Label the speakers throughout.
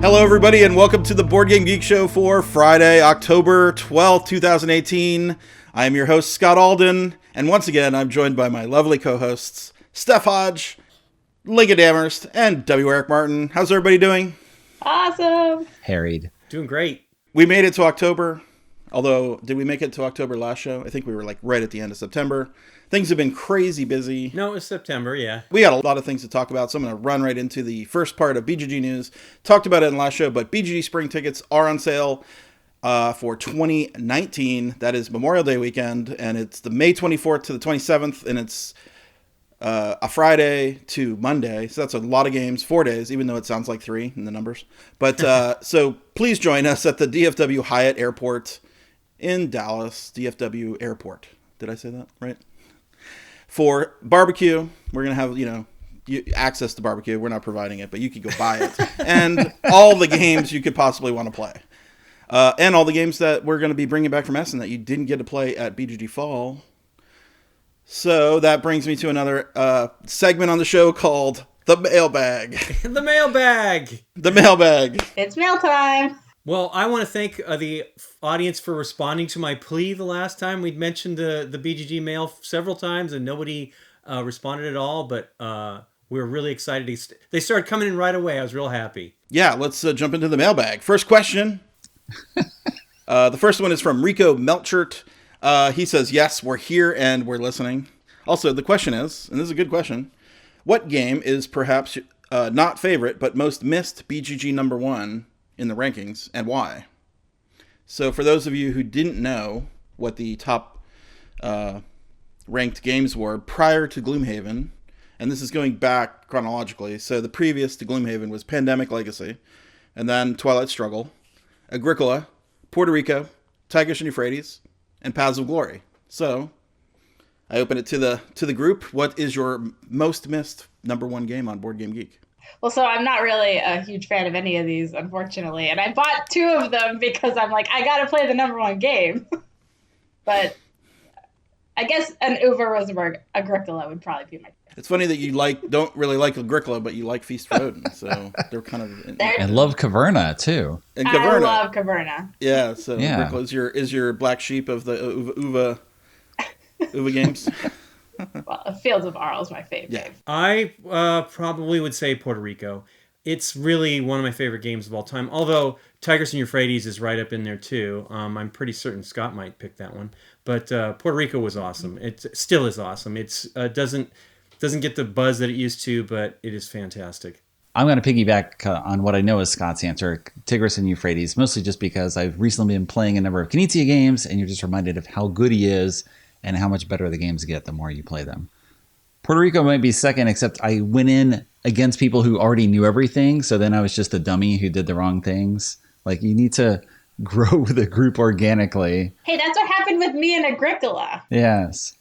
Speaker 1: Hello, everybody, and welcome to the Board Game Geek Show for Friday, October 12th, 2018. I am your host, Scott Alden, and once again, I'm joined by my lovely co-hosts, Steph Hodge, Linga Damerst, and W. Eric Martin. How's everybody doing?
Speaker 2: Awesome.
Speaker 3: Harried.
Speaker 4: Doing great.
Speaker 1: We made it to October, although, did we make it to October last show? I think we were like right at the end of September. Things have been crazy busy.
Speaker 4: No, it was September, yeah.
Speaker 1: We got a lot of things to talk about, so I'm going to run right into the first part of BGG news. Talked about it in the last show, but BGG.Spring tickets are on sale for 2019. That is Memorial Day weekend, and it's the May 24th to the 27th, and it's a Friday to Monday. So that's a lot of games, 4 days, even though it sounds like 3 in the numbers. But so please join us at the DFW Hyatt Airport in Dallas, DFW Airport. Did I say that right? For barbecue. We're going to have, access to barbecue. We're not providing it, but you could go buy it. And all the games you could possibly want to play. And all the games that we're going to be bringing back from Essen that you didn't get to play at BGG Fall. So that brings me to another segment on the show called The Mailbag.
Speaker 4: The mailbag!
Speaker 1: The Mailbag.
Speaker 2: It's mail time.
Speaker 4: Well, I want to thank the audience for responding to my plea the last time. We'd mentioned the BGG mail several times and nobody responded at all, but we were really excited. They started coming in right away. I was real happy.
Speaker 1: Yeah, let's jump into the mailbag. First question. The first one is from Rico Melchert. He says, yes, we're here and we're listening. Also, the question is, and this is a good question, what game is perhaps not favorite, but most missed BGG number 1 in the rankings, and why? So for those of you who didn't know what the top ranked games were prior to Gloomhaven, and this is going back chronologically, so the previous to Gloomhaven was Pandemic Legacy, and then Twilight Struggle, Agricola, Puerto Rico, Tigris and Euphrates, and Paths of Glory. So I open it to the group. What is your most missed number 1 game on Board Game Geek?
Speaker 2: Well, so I'm not really a huge fan of any of these, unfortunately. And I bought 2 of them because I'm like, I got to play the number 1 game. But I guess an Uwe Rosenberg Agricola would probably be my favorite.
Speaker 1: It's funny that you don't really like Agricola, but you like Feast for Odin. So they're kind of...
Speaker 3: And love Caverna, too.
Speaker 1: And Caverna.
Speaker 2: I love Caverna.
Speaker 1: Yeah, so
Speaker 3: Yeah.
Speaker 1: Agricola is your black sheep of the Uwe games.
Speaker 2: Well, Fields of Arl is my favorite.
Speaker 1: Yeah.
Speaker 4: I probably would say Puerto Rico. It's really one of my favorite games of all time, although Tigris and Euphrates is right up in there, too. I'm pretty certain Scott might pick that one. But Puerto Rico was awesome. It still is awesome. It doesn't get the buzz that it used to, but it is fantastic.
Speaker 3: I'm going to piggyback on what I know is Scott's answer, Tigris and Euphrates, mostly just because I've recently been playing a number of Knizia games, and you're just reminded of how good he is and how much better the games get the more you play them. Puerto Rico might be second, except I went in against people who already knew everything, so then I was just a dummy who did the wrong things. Like, you need to grow with a group organically.
Speaker 2: Hey, that's what happened with me and Agricola.
Speaker 3: Yes.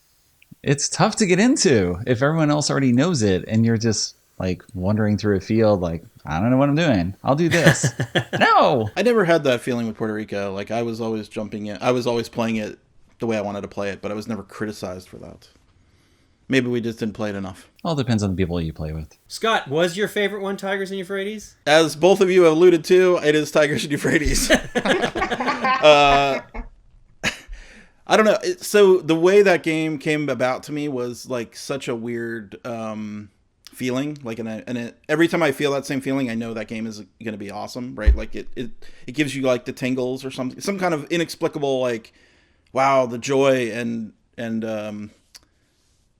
Speaker 3: It's tough to get into if everyone else already knows it, and you're just, like, wandering through a field like, I don't know what I'm doing. I'll do this. No!
Speaker 1: I never had that feeling with Puerto Rico. Like, I was always jumping in. I was always playing it the way I wanted to play it, but I was never criticized for that. Maybe we just didn't play it enough.
Speaker 3: All depends on the people you play with.
Speaker 4: Scott, was your favorite one Tigris and Euphrates?
Speaker 1: As both of you have alluded to, it is Tigris and Euphrates. I don't know. So the way that game came about to me was like such a weird feeling. Like, every time I feel that same feeling, I know that game is going to be awesome, right? Like it gives you like the tingles or something, some kind of inexplicable like, wow, the joy and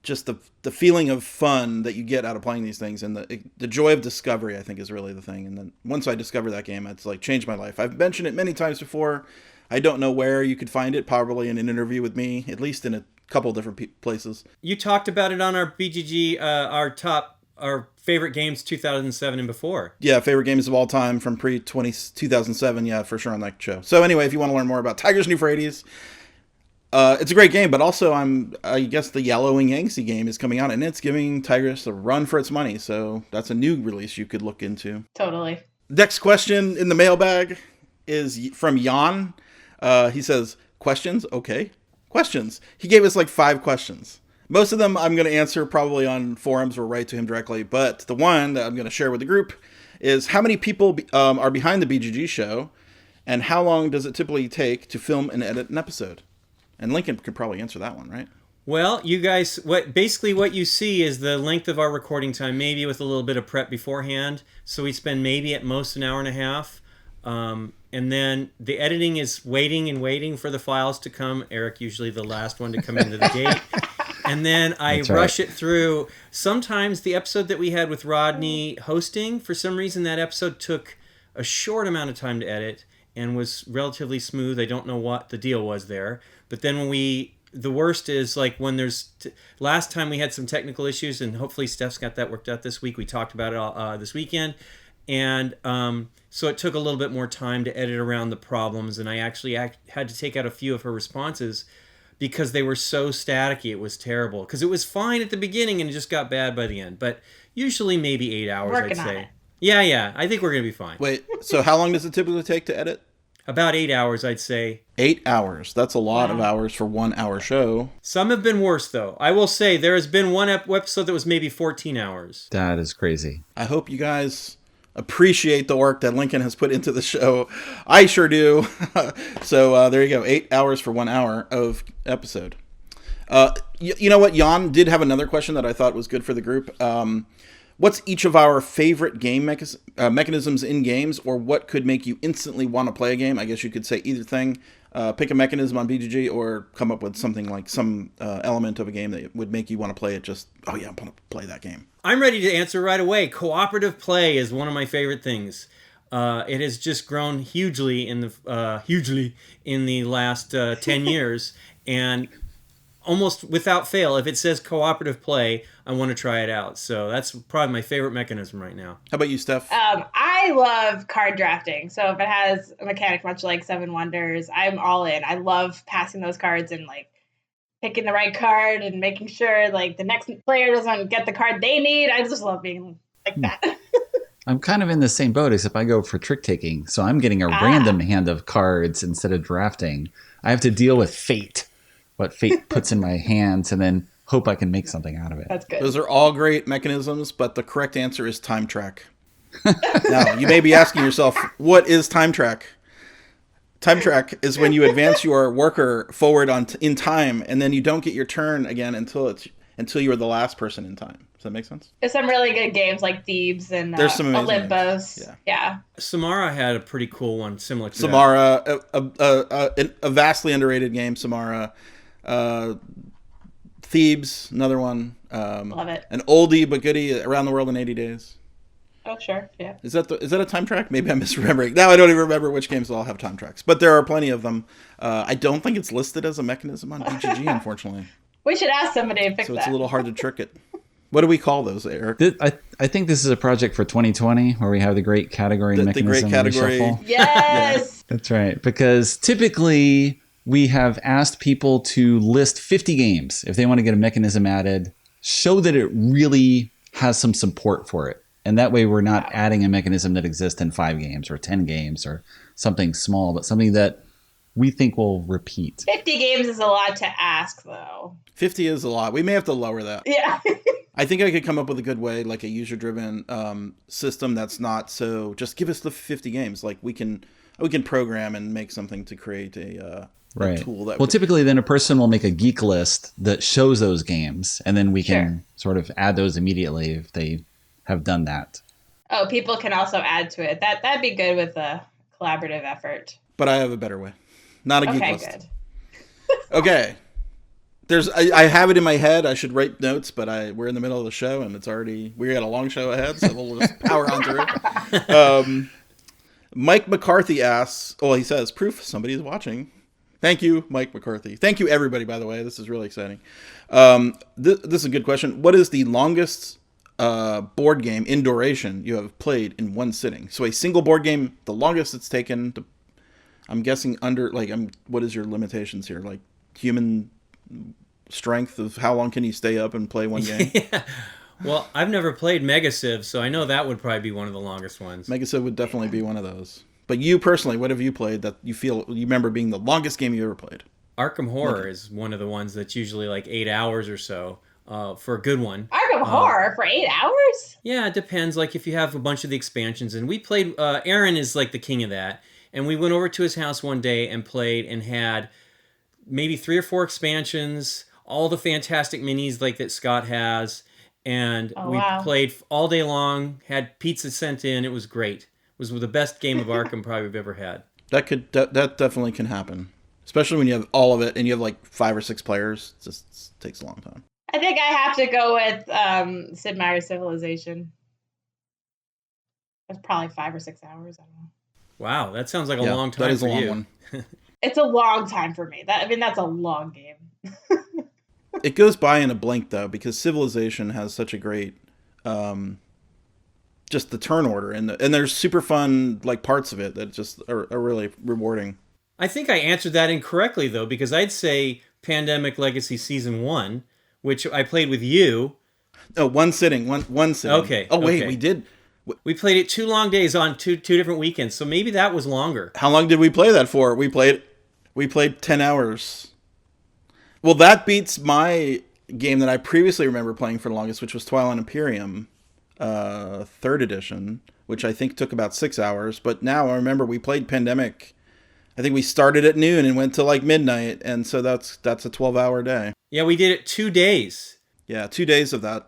Speaker 1: just the feeling of fun that you get out of playing these things, and the joy of discovery, I think, is really the thing. And then once I discovered that game, it's like changed my life. I've mentioned it many times before. I don't know where you could find it, probably in an interview with me, at least in a couple different places.
Speaker 4: You talked about it on our BGG, our favorite games 2007 and before. Yeah,
Speaker 1: favorite games of all time from pre-2007, yeah, for sure on that show. So anyway, if you want to learn more about Tigris and Euphrates, it's a great game, but also I guess the Yellowing Yangtze game is coming out, and it's giving Tigris a run for its money, so that's a new release you could look into.
Speaker 2: Totally.
Speaker 1: Next question in the mailbag is from Jan. He says, questions? Okay. Questions. He gave us like 5 questions. Most of them I'm going to answer probably on forums or write to him directly, but the one that I'm going to share with the group is how many people are behind the BGG show, and how long does it typically take to film and edit an episode? And Lincoln could probably answer that one, right?
Speaker 4: Well, you guys, what you see is the length of our recording time, maybe with a little bit of prep beforehand. So we spend maybe at most an hour and a half. And then the editing is waiting for the files to come. Eric, usually the last one to come into the gate. And then I rush it through. Sometimes the episode that we had with Rodney hosting, for some reason that episode took a short amount of time to edit and was relatively smooth. I don't know what the deal was there. But then the worst is like when there's last time we had some technical issues, and hopefully Steph's got that worked out this week. We talked about it all, this weekend. And so it took a little bit more time to edit around the problems, and I actually had to take out a few of her responses because they were so staticky. It was terrible. Because it was fine at the beginning and it just got bad by the end. But usually maybe 8 hours,
Speaker 2: Working
Speaker 4: I'd
Speaker 2: on
Speaker 4: say.
Speaker 2: it.
Speaker 4: Yeah. I think we're going to be fine.
Speaker 1: Wait, so how long does it typically take to edit?
Speaker 4: About 8 hours, I'd say.
Speaker 1: 8 hours. That's a lot of hours for 1 hour show.
Speaker 4: Some have been worse, though. I will say there has been one episode that was maybe 14 hours.
Speaker 3: That is crazy.
Speaker 1: I hope you guys appreciate the work that Lincoln has put into the show. I sure do. So there you go. 8 hours for 1 hour of episode. You know what? Jan did have another question that I thought was good for the group. What's each of our favorite game mechanisms in games, or what could make you instantly want to play a game? I guess you could say either thing. Pick a mechanism on BGG, or come up with something like some element of a game that would make you want to play it. Just, oh yeah, I want to play that game.
Speaker 4: I'm ready to answer right away. Cooperative play is one of my favorite things. It has just grown hugely in the last 10 years, and almost without fail, if it says cooperative play, I want to try it out. So that's probably my favorite mechanism right now.
Speaker 1: How about you, Steph?
Speaker 2: I love card drafting. So if it has a mechanic much like Seven Wonders, I'm all in. I love passing those cards and like picking the right card and making sure like the next player doesn't get the card they need. I just love being like that.
Speaker 3: I'm kind of in the same boat, except I go for trick taking. So I'm getting a random hand of cards instead of drafting. I have to deal with fate, what fate puts in my hands, and then hope I can make something out of it.
Speaker 2: That's good.
Speaker 1: Those are all great mechanisms, but the correct answer is time track. Now, you may be asking yourself, what is time track? Time track is when you advance your worker forward in time, and then you don't get your turn again until you are the last person in time. Does that make sense?
Speaker 2: There's some really good games like Thebes and
Speaker 1: There's some amazing
Speaker 2: Olympus.
Speaker 1: games.
Speaker 2: Yeah.
Speaker 4: Samara had a pretty cool one similar to
Speaker 1: Samara, a vastly underrated game, Samara. Thebes, another one.
Speaker 2: Love it.
Speaker 1: An oldie but goodie, Around the World in 80 Days.
Speaker 2: Oh, sure. Yeah.
Speaker 1: Is that a time track? Maybe I'm misremembering. Now I don't even remember which games all have time tracks, but there are plenty of them. I don't think it's listed as a mechanism on BGG, unfortunately.
Speaker 2: We should ask somebody to fix that.
Speaker 1: So it's a little hard to trick it. What do we call those, Eric?
Speaker 3: I think this is a project for 2020 where we have the great category mechanism.
Speaker 1: The great category.
Speaker 3: Reshuffle.
Speaker 2: Yes.
Speaker 3: That's right. Because typically we have asked people to list 50 games if they want to get a mechanism added, show that it really has some support for it. And that way we're not adding a mechanism that exists in 5 games or 10 games or something small, but something that we think will repeat.
Speaker 2: 50 games is a lot to ask, though.
Speaker 1: 50 is a lot. We may have to lower that.
Speaker 2: Yeah.
Speaker 1: I think I could come up with a good way, like a user-driven system that's not so just give us the 50 games. Like we can program and make something to create a tool that.
Speaker 3: Well, typically then a person will make a geek list that shows those games, and then we can sort of add those immediately if they have done that.
Speaker 2: Oh, people can also add to it. That'd be good with a collaborative effort.
Speaker 1: But I have a better way. Not a geek list.
Speaker 2: Okay, good.
Speaker 1: Okay. I have it in my head. I should write notes, but we're in the middle of the show and we got a long show ahead, so we'll just power on through. Mike McCarthy asks, he says, proof somebody's watching. Thank you, Mike McCarthy. Thank you, everybody, by the way. This is really exciting. This is a good question. What is the longest board game in duration you have played in one sitting? So a single board game, the longest it's taken to, I'm guessing what is your limitations here? Like human strength of how long can you stay up and play one game?
Speaker 4: Yeah. Well, I've never played Mega Civ, so I know that would probably be one of the longest ones.
Speaker 1: Mega Civ would definitely be one of those. But you personally, what have you played that you remember being the longest game you ever played?
Speaker 4: Arkham Horror is one of the ones that's usually like 8 hours or so for a good one.
Speaker 2: Arkham of horror for 8 hours?
Speaker 4: Yeah, it depends. Like if you have a bunch of the expansions, and we played. Aaron is like the king of that, and we went over to his house one day and played, and had maybe 3 or 4 expansions, all the fantastic minis like that Scott has, and we played all day long. Had pizza sent in. It was great. It was the best game of Arkham probably we've ever had.
Speaker 1: That definitely can happen, especially when you have all of it and you have like 5 or 6 players. It just takes a long time.
Speaker 2: I think I have to go with Sid Meier's Civilization. It's probably 5 or 6 hours. I don't know.
Speaker 4: Wow, that sounds like a long time.
Speaker 1: That is
Speaker 4: for
Speaker 1: a long
Speaker 4: you.
Speaker 1: one.
Speaker 2: It's a long time for me. That's a long game.
Speaker 1: It goes by in a blink though, because Civilization has such a great, just the turn order and there's super fun like parts of it that just are really rewarding.
Speaker 4: I think I answered that incorrectly though, because I'd say Pandemic Legacy Season 1, which I played with you.
Speaker 1: Oh, one sitting.
Speaker 4: Okay.
Speaker 1: Oh wait,
Speaker 4: okay.
Speaker 1: we did.
Speaker 4: We played it 2 long days on two different weekends, so maybe that was longer.
Speaker 1: How long did we play that for? We played 10 hours. Well, that beats my game that I previously remember playing for the longest, which was Twilight Imperium, 3rd edition, which I think took about 6 hours. But now I remember we played Pandemic. I think we started at noon and went to like midnight, and so that's a 12-hour day.
Speaker 4: Yeah, we did it 2 days.
Speaker 1: Yeah, 2 days of that.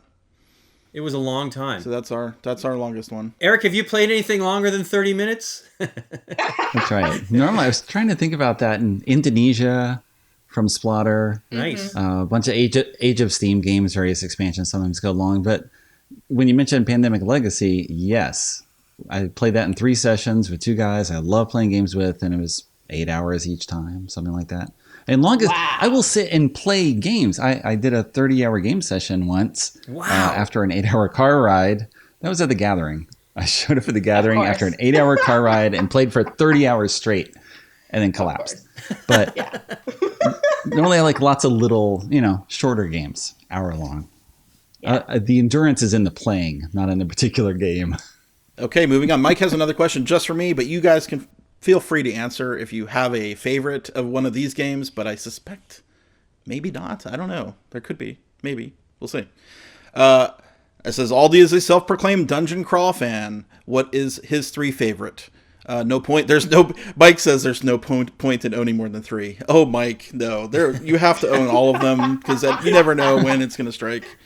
Speaker 4: It was a long time.
Speaker 1: So that's our longest one.
Speaker 4: Eric, have you played anything longer than 30 minutes?
Speaker 3: That's right. Normally, I was trying to think about that in Indonesia from Splatter.
Speaker 4: Nice.
Speaker 3: A bunch of Age of Steam games, various expansions sometimes go long. But when you mentioned Pandemic Legacy, yes. I played that in 3 sessions with 2 guys I love playing games with, and it was 8 hours each time, something like that. And longest, I will sit and play games. I did a 30-hour game session once.
Speaker 4: Wow.
Speaker 3: After an 8-hour car ride. That was at the Gathering. I showed up at the Gathering after an 8-hour car ride and played for 30 hours straight and then collapsed. But normally I like lots of little, shorter games, hour long. Yeah. The endurance is in the playing, not in the particular game.
Speaker 1: Okay, moving on. Mike has another question just for me, but you guys can feel free to answer if you have a favorite of one of these games, but I suspect maybe not. I don't know. There could be. Maybe. We'll see. It says, Aldie is a self-proclaimed dungeon crawl fan. What is his 3 favorite? No point. Mike says there's no point in owning more than 3. Oh, Mike, no. You have to own all of them because you never know when it's going to strike.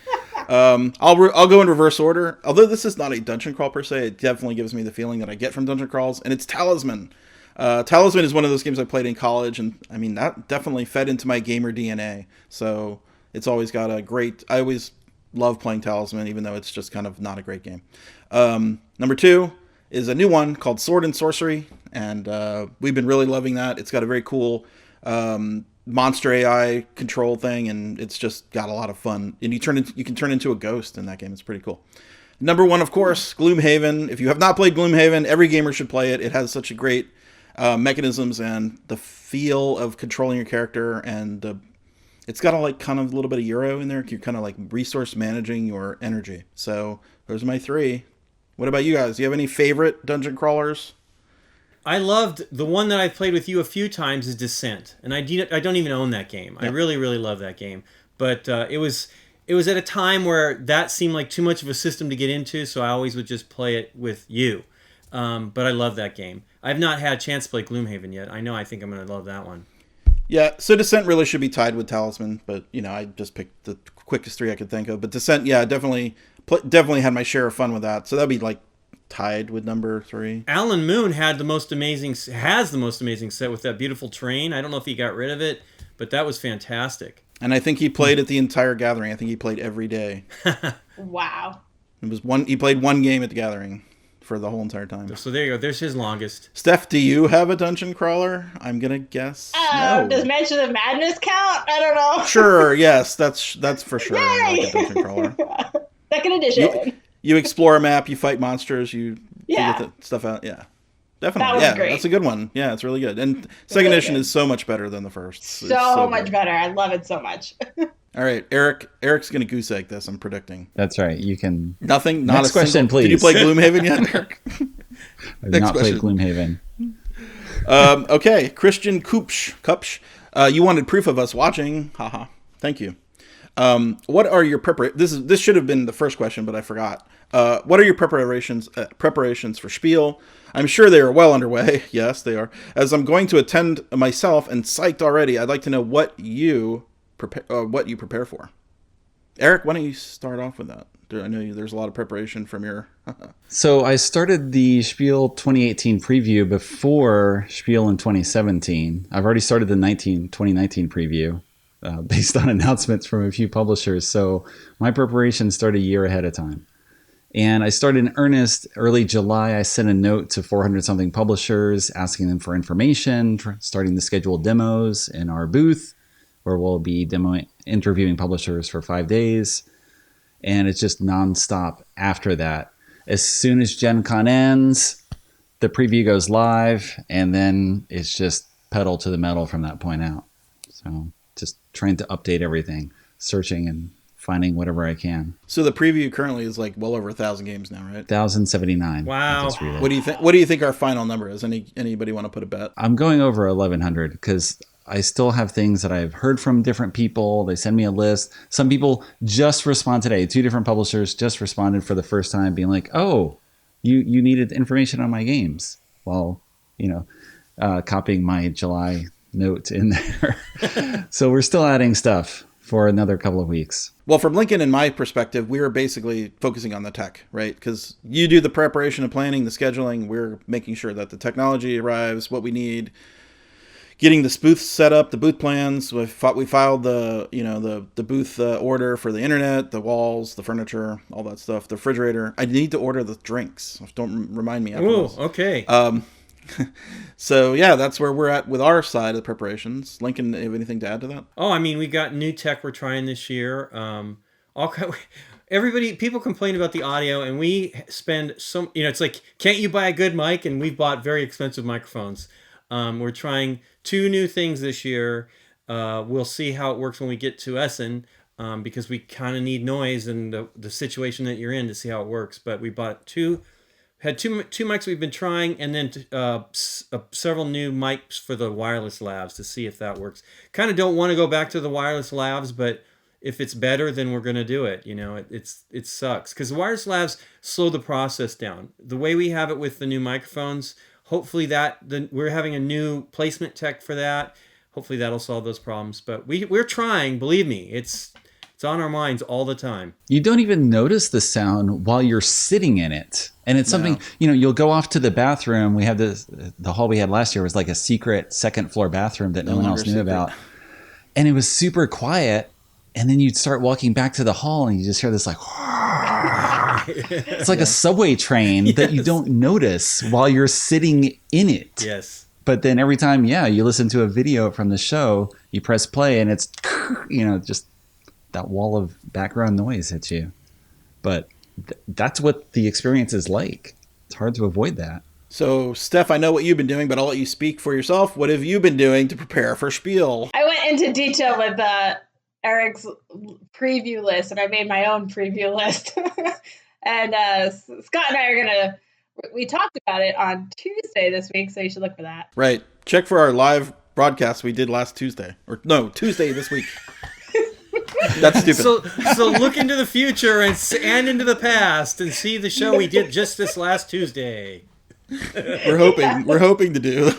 Speaker 1: I'll go in reverse order. Although this is not a dungeon crawl per se, it definitely gives me the feeling that I get from dungeon crawls, and it's Talisman. Talisman is one of those games I played in college, and I mean that definitely fed into my gamer DNA. So it's always got a great. I always love playing Talisman, even though it's just kind of not a great game. Number 2 is a new one called Sword and Sorcery, and we've been really loving that. It's got a very cool monster AI control thing, and it's just got a lot of fun. And you can turn into a ghost in that game. It's pretty cool. Number 1, of course, Gloomhaven. If you have not played Gloomhaven, every gamer should play it. It has such a great mechanisms and the feel of controlling your character, and it's got a kind of a little bit of Euro in there. You're kind of like resource managing your energy. So those are my 3. What about you guys? Do you have any favorite dungeon crawlers?
Speaker 4: I loved the one that I've played with you a few times is Descent, and I don't even own that game. I really, really love that game, but it was at a time where that seemed like too much of a system to get into, so I always would just play it with you. But I love that game. I've not had a chance to play Gloomhaven yet. I think I'm going to love that one.
Speaker 1: Yeah, so Descent really should be tied with Talisman, but I just picked the quickest 3 I could think of. But Descent, yeah, definitely had my share of fun with that. So that'd be like tied with number 3.
Speaker 4: Alan Moon has the most amazing set with that beautiful terrain. I don't know if he got rid of it, but that was fantastic.
Speaker 1: And I think he played at the entire Gathering. I think he played every day.
Speaker 2: Wow.
Speaker 1: He played 1 game at the Gathering for the whole entire time.
Speaker 4: So there you go. There's his longest.
Speaker 1: Steph, do you have a dungeon crawler? I'm gonna guess no.
Speaker 2: Does Mansion of Madness count? I don't know.
Speaker 1: Sure, yes, that's for sure. Like a dungeon crawler.
Speaker 2: 2nd edition.
Speaker 1: You explore a map, you fight monsters, you figure the stuff out. Yeah, definitely.
Speaker 2: That was great.
Speaker 1: That's a good one. Yeah, it's really good. And 2nd edition is so much better than the first.
Speaker 2: So much better. I love it so much.
Speaker 1: All right, Eric's going to goose egg this, I'm predicting.
Speaker 3: That's right. You can...
Speaker 1: Nothing? Not
Speaker 3: Next question, please.
Speaker 1: Did you play Gloomhaven yet, Eric?
Speaker 3: I've not played Gloomhaven.
Speaker 1: Okay, Christian Kupsch. You wanted proof of us watching. Haha. Thank you. What are your This should have been the first question, but I forgot. What are your preparations for Spiel? I'm sure they are well underway. Yes, they are. As I'm going to attend myself and psyched already, I'd like to know what you prepare for. Eric, why don't you start off with that? I know there's a lot of preparation from your...
Speaker 3: So I started the Spiel 2018 preview before Spiel in 2017. I've already started the 2019 preview based on announcements from a few publishers. So my preparation started a year ahead of time. And I started in earnest early July. I sent a note to 400-something publishers asking them for information, starting to schedule demos in our booth, where we'll be interviewing publishers for 5 days. And it's just nonstop after that. As soon as Gen Con ends, the preview goes live, and then it's just pedal to the metal from that point out. So just trying to update everything, searching and finding whatever I can.
Speaker 1: So the preview currently is like well over 1,000 games now, right?
Speaker 3: 1,079.
Speaker 4: Wow.
Speaker 1: What do you think our final number is? Anybody want to put a bet?
Speaker 3: I'm going over 1,100 because I still have things that I've heard from different people. They send me a list. Some people just respond today. 2 different publishers just responded for the first time being like, oh, you needed information on my games. Well, copying my July note in there. So we're still adding stuff for another couple of weeks.
Speaker 1: Well, from Lincoln and my perspective, we are basically focusing on the tech, right? Because you do the preparation and planning, the scheduling. We're making sure that the technology arrives, what we need, getting the booth set up, the booth plans. We filed the booth order for the internet, the walls, the furniture, all that stuff, the refrigerator. I need to order the drinks. Don't remind me.
Speaker 4: Oh, okay.
Speaker 1: So yeah, that's where we're at with our side of the preparations. Lincoln, have anything to add to that?
Speaker 4: Oh, I mean, we got new tech we're trying this year. People complain about the audio, and we spend some. It's like, can't you buy a good mic? And we've bought very expensive microphones. We're trying 2 new things this year. We'll see how it works when we get to Essen, because we kind of need noise and the situation that you're in to see how it works. But we bought two mics we've been trying, and then several new mics for the wireless labs to see if that works. Kind of don't want to go back to the wireless labs, but if it's better, then we're going to do it. It sucks because the wireless labs slow the process down. The way we have it with the new microphones, hopefully we're having a new placement tech for that. Hopefully that'll solve those problems. But we're trying. Believe me, it's on our minds all the time.
Speaker 3: You don't even notice the sound while you're sitting in it. And it's something, you'll go off to the bathroom. We have the hall we had last year was like a secret second floor bathroom that no one else knew about. And it was super quiet. And then you'd start walking back to the hall and you just hear this like, it's like a subway train that you don't notice while you're sitting in it.
Speaker 4: Yes.
Speaker 3: But then every time, you listen to a video from the show, you press play and it's, just that wall of background noise hits you. But that's what the experience is like. It's hard to avoid that.
Speaker 1: So, Steph, I know what you've been doing, but I'll let you speak for yourself. What have you been doing to prepare for Spiel?
Speaker 2: I went into detail with Eric's preview list, and I made my own preview list. And Scott and I are we talked about it on Tuesday this week, so you should look for that.
Speaker 1: Right. Check for our live broadcast we did last Tuesday. Tuesday this week. That's stupid.
Speaker 4: So look into the future and into the past and see the show we did just this last Tuesday.
Speaker 1: We're hoping to do.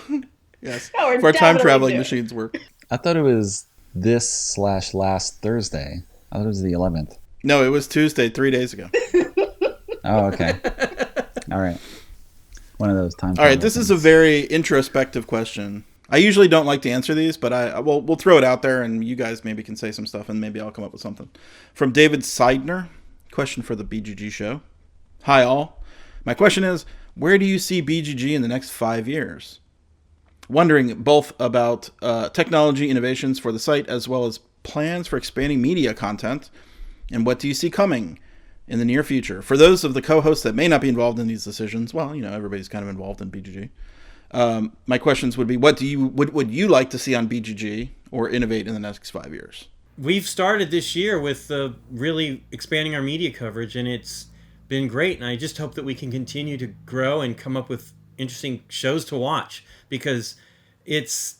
Speaker 1: Yes.
Speaker 2: Oh,
Speaker 1: if our time traveling machines work.
Speaker 3: I thought it was this/last Thursday. I thought it was the 11th.
Speaker 1: No, it was Tuesday 3 days ago.
Speaker 3: Oh, okay. All right. One of those times.
Speaker 1: All right, this is a very introspective question. I usually don't like to answer these, but we'll throw it out there, and you guys maybe can say some stuff, and maybe I'll come up with something. From David Seidner, question for the BGG show. Hi, all. My question is, where do you see BGG in the next 5 years? Wondering both about technology innovations for the site, as well as plans for expanding media content, and what do you see coming in the near future? For those of the co-hosts that may not be involved in these decisions, well, everybody's kind of involved in BGG. My questions would be, what would you like to see on BGG or innovate in the next 5 years?
Speaker 4: We've started this year with really expanding our media coverage, and it's been great. And I just hope that we can continue to grow and come up with interesting shows to watch, because it's,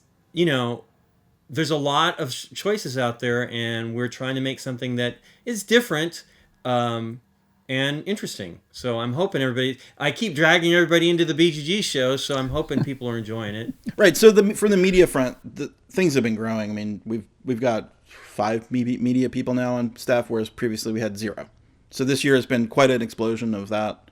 Speaker 4: there's a lot of choices out there, and we're trying to make something that is different and interesting. So I'm hoping I keep dragging everybody into the BGG show, so I'm hoping people are enjoying it.
Speaker 1: Right. So from the media front, things have been growing. I mean, we've got 5 media people now on staff, whereas previously we had 0. So this year has been quite an explosion of that.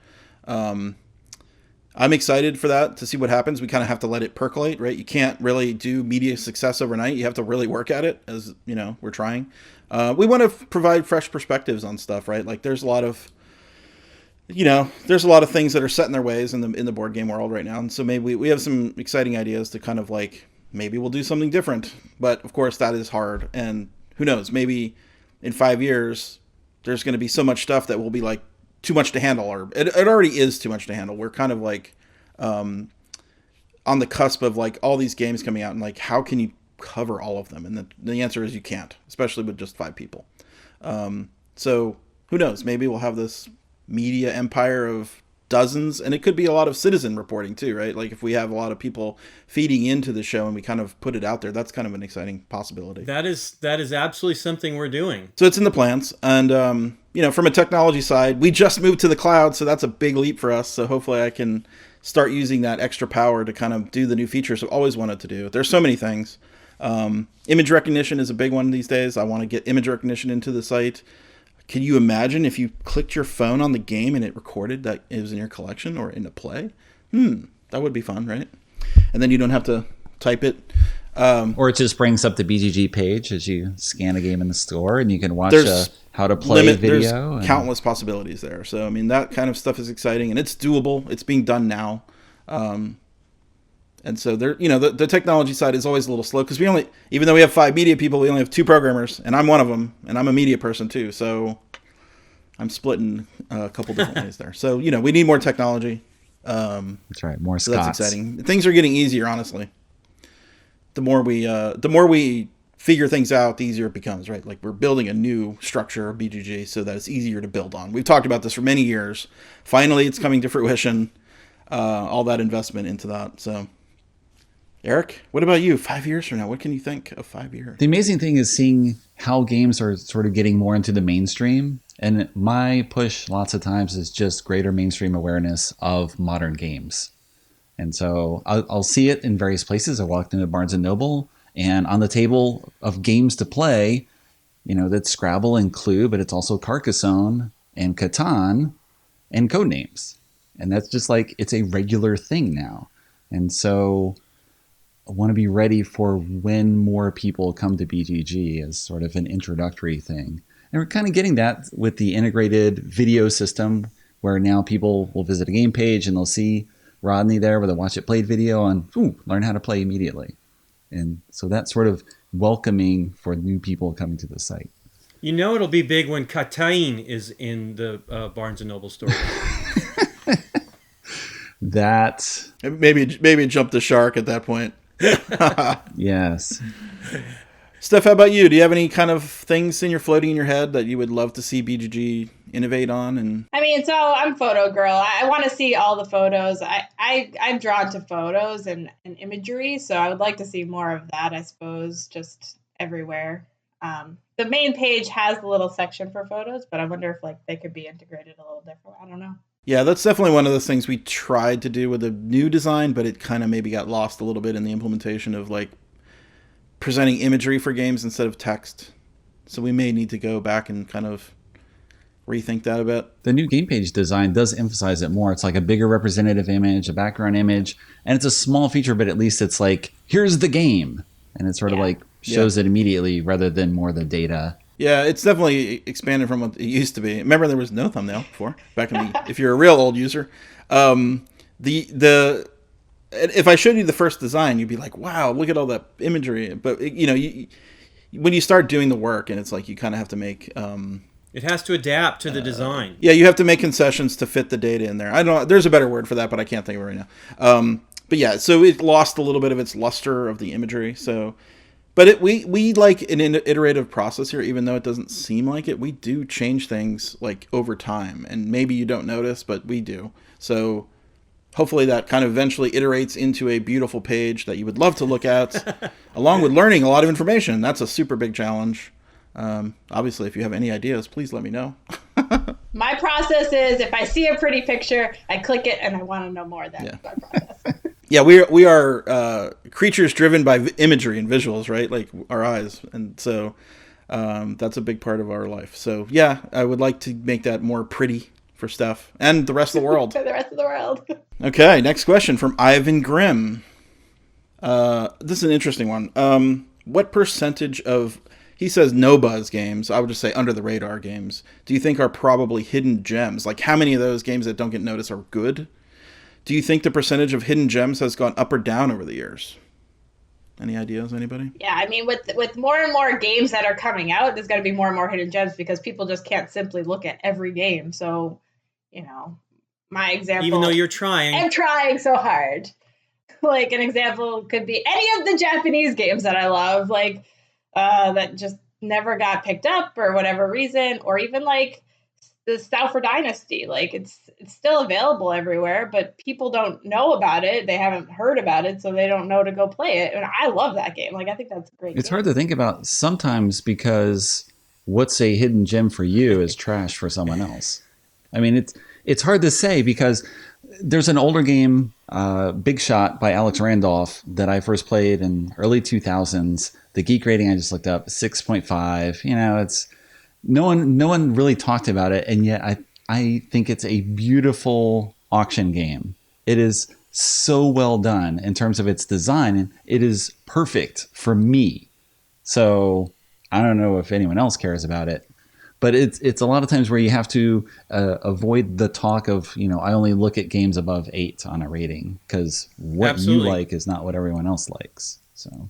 Speaker 1: I'm excited for that, to see what happens. We kind of have to let it percolate, right? You can't really do media success overnight. You have to really work at it, as you know, we're trying. We want to provide fresh perspectives on stuff, right? Like there's a lot of things that are set in their ways in the board game world right now. And so maybe we have some exciting ideas to kind of like, maybe we'll do something different. But of course that is hard. And who knows, maybe in 5 years, there's going to be so much stuff that will be like too much to handle, or it already is too much to handle. We're kind of like on the cusp of like all these games coming out, and like how can you cover all of them? And the answer is you can't, especially with just 5 people. So who knows, maybe we'll have this media empire of dozens, and it could be a lot of citizen reporting too, right? Like if we have a lot of people feeding into the show and we kind of put it out there, that's kind of an exciting possibility.
Speaker 4: That is absolutely something we're doing.
Speaker 1: So it's in the plans. And from a technology side, we just moved to the cloud, so that's a big leap for us. So hopefully I can start using that extra power to kind of do the new features I've always wanted to do. There's so many things. Image recognition is a big one these days. I want to get image recognition into the site. Can you imagine if you clicked your phone on the game and it recorded that it was in your collection or in a play? That would be fun, right? And then you don't have to type it.
Speaker 3: Or it just brings up the BGG page as you scan a game in the store, and you can watch a how to play video.
Speaker 1: There's countless possibilities there. So, I mean, that kind of stuff is exciting, and it's doable. It's being done now. And so there, the technology side is always a little slow because even though we have 5 media people, we only have 2 programmers, and I'm one of them, and I'm a media person too. So I'm splitting a couple different ways there. So, we need more technology.
Speaker 3: That's right. More
Speaker 1: so
Speaker 3: Scots.
Speaker 1: That's exciting. Things are getting easier, honestly. The more we figure things out, the easier it becomes, right? Like we're building a new structure of BGG so that it's easier to build on. We've talked about this for many years. Finally, it's coming to fruition. All that investment into that. So, Eric, what about you? 5 years from now, what can you think of 5 years?
Speaker 3: The amazing thing is seeing how games are sort of getting more into the mainstream. And my push lots of times is just greater mainstream awareness of modern games. And so I'll see it in various places. I walked into Barnes & Noble, and on the table of games to play, that's Scrabble and Clue, but it's also Carcassonne and Catan and Codenames. And that's just like, it's a regular thing now. And so I want to be ready for when more people come to BGG as sort of an introductory thing. And we're kind of getting that with the integrated video system, where now people will visit a game page and they'll see Rodney there with a watch it played video and learn how to play immediately. And so that's sort of welcoming for new people coming to the site.
Speaker 4: It'll be big when Catan is in the Barnes & Noble store.
Speaker 3: That
Speaker 1: maybe jump the shark at that point.
Speaker 3: Yes.
Speaker 1: Steph, how about you? Do you have any kind of things floating in your head that you would love to see BGG innovate on? And
Speaker 2: so I'm photo girl. I want to see all the photos. I'm drawn to photos and imagery, so I would like to see more of that, I suppose, just everywhere. The main page has a little section for photos, but I wonder if they could be integrated a little different. I don't know.
Speaker 1: Yeah, that's definitely one of those things we tried to do with the new design, but it kind of maybe got lost a little bit in the implementation of presenting imagery for games instead of text. So we may need to go back and kind of rethink that a bit.
Speaker 3: The new game page design does emphasize it more. It's like a bigger representative image, a background image, and it's a small feature, but at least it's like, here's the game. And it sort of shows it immediately rather than more the data.
Speaker 1: Yeah, it's definitely expanded from what it used to be. Remember, there was no thumbnail before, back in if you're a real old user. If I showed you the first design, you'd be like, wow, look at all that imagery. But, when you start doing the work, and it's like you kind of have to make...
Speaker 4: it has to adapt to the design.
Speaker 1: Yeah, you have to make concessions to fit the data in there. I don't know. There's a better word for that, but I can't think of it right now. But yeah, so it lost a little bit of its luster of the imagery. So... But we like an iterative process here, even though it doesn't seem like it. We do change things over time, and maybe you don't notice, but we do. So hopefully that kind of eventually iterates into a beautiful page that you would love to look at, along with learning a lot of information. That's a super big challenge. Obviously, if you have any ideas, please let me know.
Speaker 2: My process is if I see a pretty picture, I click it and I want to know more. That's my process.
Speaker 1: Yeah, we are creatures driven by imagery and visuals, right? Like our eyes. And so that's a big part of our life. So yeah, I would like to make that more pretty for Steph and the rest of the world.
Speaker 2: For the rest of the world.
Speaker 1: Okay, next question from Ivan Grimm. This is an interesting one. What percentage of, he says, no buzz games, I would just say under the radar games, do you think are probably hidden gems? Like how many of those games that don't get noticed are good? Do you think the percentage of hidden gems has gone up or down over the years? Any ideas, anybody?
Speaker 2: Yeah, I mean, with more and more games that are coming out, there's got to be more and more hidden gems because people just can't simply look at every game. So, my example...
Speaker 4: Even though you're trying.
Speaker 2: I'm trying so hard. Like, an example could be any of the Japanese games that I love, like, that just never got picked up for whatever reason, or even, like, the Stouffer Dynasty. Like, it's still available everywhere, but people don't know about it. They haven't heard about it, so they don't know to go play it. And I love that game. Like, I think that's a great
Speaker 3: It's
Speaker 2: game.
Speaker 3: hard to think about sometimes because what's a hidden gem for you is trash for someone else. I mean, it's hard to say because there's an older game, Big Shot by Alex Randolph, that I first played in early 2000s. The geek rating I just looked up, 6.5. It's no one really talked about it, and yet I think it's a beautiful auction game. It is so well done in terms of its design, and it is perfect for me. So I don't know if anyone else cares about it, but it's a lot of times where you have to avoid the talk of, I only look at games above 8 on a rating because what
Speaker 4: Absolutely.
Speaker 3: you like is not what everyone else likes. So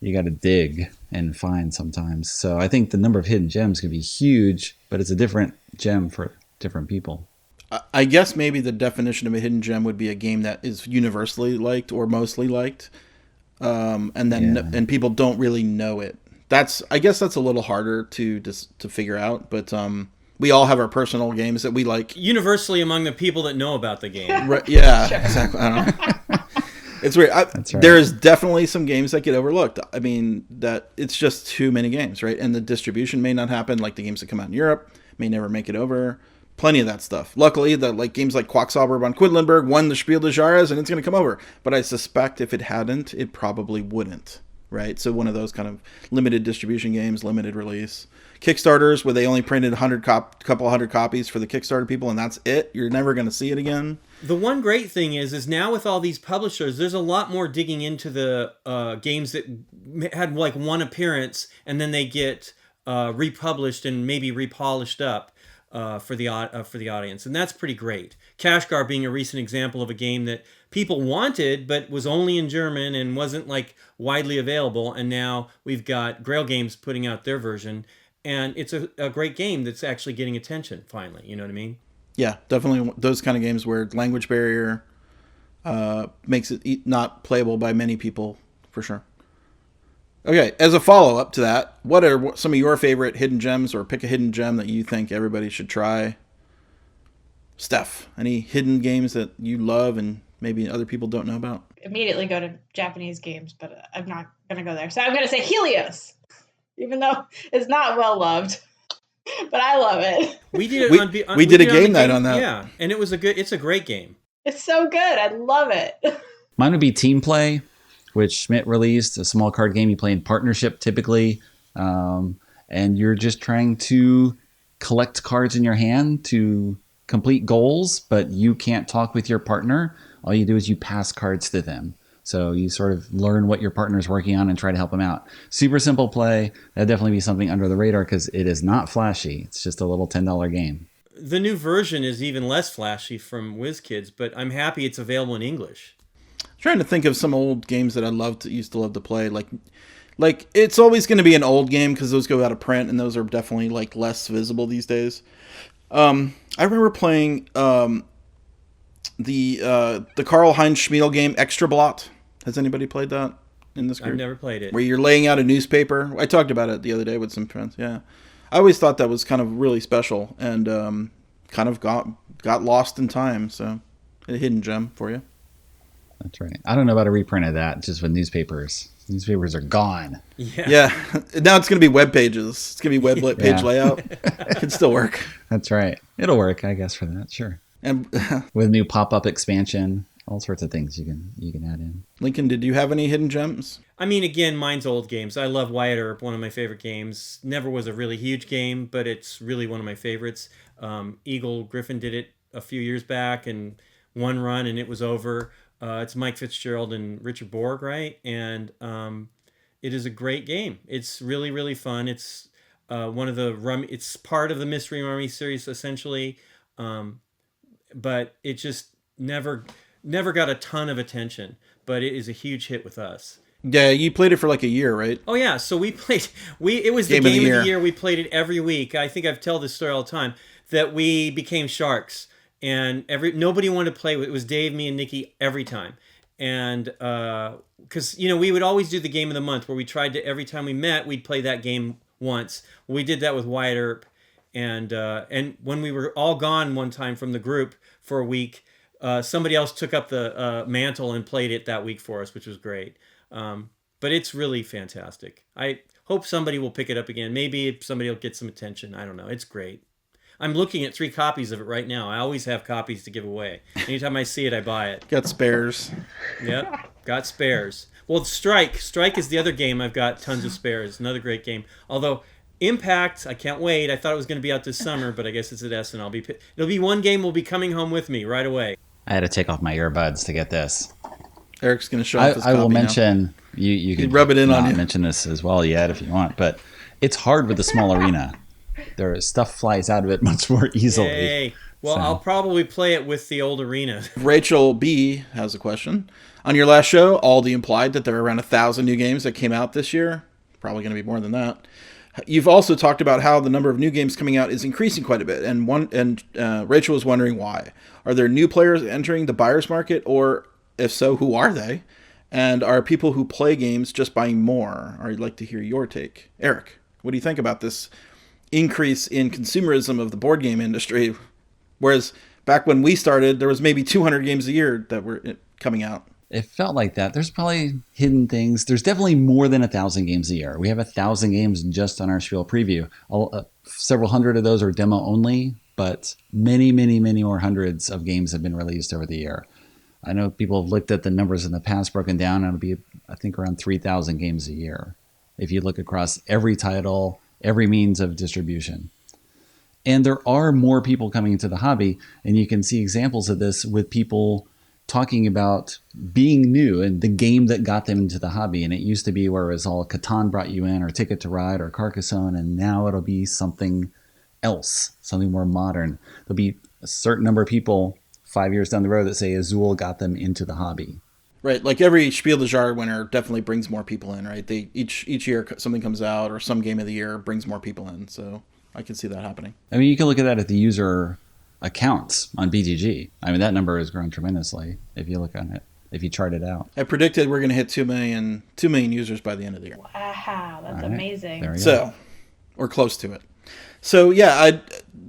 Speaker 3: you got to dig and find sometimes. So I think the number of hidden gems can be huge, but it's a different gem for different people.
Speaker 1: I guess maybe the definition of a hidden gem would be a game that is universally liked or mostly liked, and people don't really know it. I guess that's a little harder to figure out, but we all have our personal games that we like.
Speaker 4: Universally among the people that know about the game.
Speaker 1: Right, yeah, exactly. I don't know. It's weird.
Speaker 3: That's right.
Speaker 1: There's definitely some games that get overlooked. I mean, that it's just too many games, right? And the distribution may not happen. Like the games that come out in Europe may never make it over. Plenty of that stuff. Luckily, games like Quacksalber von Quedlinburg won the Spiel des Jahres, and it's going to come over. But I suspect if it hadn't, it probably wouldn't, right? So one of those kind of limited distribution games, limited release. Kickstarters where they only printed couple hundred copies for the Kickstarter people, and that's it. You're never going to see it again.
Speaker 4: The one great thing is now with all these publishers, there's a lot more digging into the games that had like one appearance and then they get republished and maybe repolished up for the audience, and that's pretty great. Kashgar being a recent example of a game that people wanted but was only in German and wasn't like widely available, and now we've got Grail Games putting out their version, and it's a great game that's actually getting attention finally. You know what I mean?
Speaker 1: Yeah, definitely those kind of games where language barrier makes it not playable by many people, for sure. Okay, as a follow-up to that, what are some of your favorite hidden gems, or pick a hidden gem that you think everybody should try? Steph, any hidden games that you love and maybe other people don't know about?
Speaker 2: Immediately go to Japanese games, but I'm not going to go there. So I'm going to say Helios, even though it's not well loved. But I love it.
Speaker 4: We did it
Speaker 1: we did a game night on that.
Speaker 4: Yeah, and it's a great game.
Speaker 2: It's so good. I love it.
Speaker 3: Mine would be Team Play, which Schmidt released, a small card game you play in partnership typically. And you're just trying to collect cards in your hand to complete goals, but you can't talk with your partner. All you do is you pass cards to them. So you sort of learn what your partner's working on and try to help them out. Super simple play. That'd definitely be something under the radar because it is not flashy. It's just a little $10 game.
Speaker 4: The new version is even less flashy from WizKids, but I'm happy it's available in English.
Speaker 1: I'm trying to think of some old games that I used to love to play. Like it's always going to be an old game because those go out of print and those are definitely like less visible these days. I remember playing the Karl-Heinz Schmiedel game Extra Blot. Has anybody played that in this group?
Speaker 4: I've never played it.
Speaker 1: Where you're laying out a newspaper. I talked about it the other day with some friends. Yeah, I always thought that was kind of really special and kind of got lost in time. So A hidden gem for you.
Speaker 3: That's right. I don't know about a reprint of that, just with newspapers. Newspapers are gone.
Speaker 1: Yeah. Now it's going to be web pages. It's going to be web page layout. It can still work.
Speaker 3: That's right. It'll work, I guess, for that. Sure.
Speaker 1: And
Speaker 3: with new pop-up expansion, all sorts of things you can add in.
Speaker 1: Lincoln, did you have any hidden gems?
Speaker 4: I mean, again, mine's old games. I love Wyatt Earp, one of my favorite games. Never was a really huge game, but it's really one of my favorites. Eagle Griffin did it a few years back, and one run, and it was over. It's Mike Fitzgerald and Richard Borg, right? And it is a great game. It's really, really fun. It's one of the it's part of the Mystery Rummy series, essentially, but it just never got a ton of attention. But it is a huge hit with us.
Speaker 1: Yeah, you played it for like a year, right?
Speaker 4: Oh yeah, so it was the game of the year. We played it every week. I think I've told this story all the time, that we became sharks, and nobody wanted to play with it. It was Dave, me, and Nikki every time. And because we would always do the game of the month, where we tried to, every time we met, we'd play that game once. We did that with Wyatt Earp, and when we were all gone one time from the group for a week, somebody else took up the mantle and played it that week for us, which was great. But it's really fantastic. I hope somebody will pick it up again. Maybe somebody will get some attention. I don't know. It's great. I'm looking at 3 copies of it right now. I always have copies to give away. Anytime I see it, I buy it.
Speaker 1: Got spares.
Speaker 4: Yep, got spares. Well, Strike is the other game. I've got tons of spares. Another great game. Although Impact, I can't wait. I thought it was going to be out this summer, but I guess it's at Essen. It'll be one game will be coming home with me right away.
Speaker 3: I had to take off my earbuds to get this.
Speaker 1: Eric's going to show off his
Speaker 3: I will
Speaker 1: copy
Speaker 3: mention you could
Speaker 1: rub it in on you.
Speaker 3: Mention this as well yet if you want, but it's hard with the small arena. Stuff flies out of it much more easily.
Speaker 4: Yay. Well, so I'll probably play it with the old arena.
Speaker 1: Rachel B has a question. On your last show, Aldie implied that there are around 1,000 new games that came out this year. Probably going to be more than that. You've also talked about how the number of new games coming out is increasing quite a bit, and Rachel was wondering why. Are there new players entering the buyer's market, or if so, who are they? And are people who play games just buying more? I'd like to hear your take. Eric, what do you think about this increase in consumerism of the board game industry? Whereas back when we started, there was maybe 200 games a year that were coming out.
Speaker 3: It felt like that. There's probably hidden things. There's definitely more than 1,000 games a year. We have 1,000 games just on our Spiel preview. Several hundred of those are demo only, but many, many, many more hundreds of games have been released over the year. I know people have looked at the numbers in the past broken down, and it'll be, I think, around 3,000 games a year if you look across every title, every means of distribution. And there are more people coming into the hobby, and you can see examples of this with people talking about being new and the game that got them into the hobby. And it used to be where it was all Catan brought you in, or Ticket to Ride, or Carcassonne, and now it'll be something else, something more modern. There'll be a certain number of people 5 years down the road that say Azul got them into the hobby.
Speaker 1: Right, like every Spiel des Jahres winner definitely brings more people in, right? They each year something comes out, or some game of the year brings more people in, so I can see that happening.
Speaker 3: I mean, you can look at that at the user accounts on BGG. I mean, that number has grown tremendously if you look on it, if you chart it out.
Speaker 1: I predicted we're going to hit 2 million users by the end of the year.
Speaker 2: Wow, that's amazing.
Speaker 3: There we
Speaker 1: go. Or close to it. So yeah,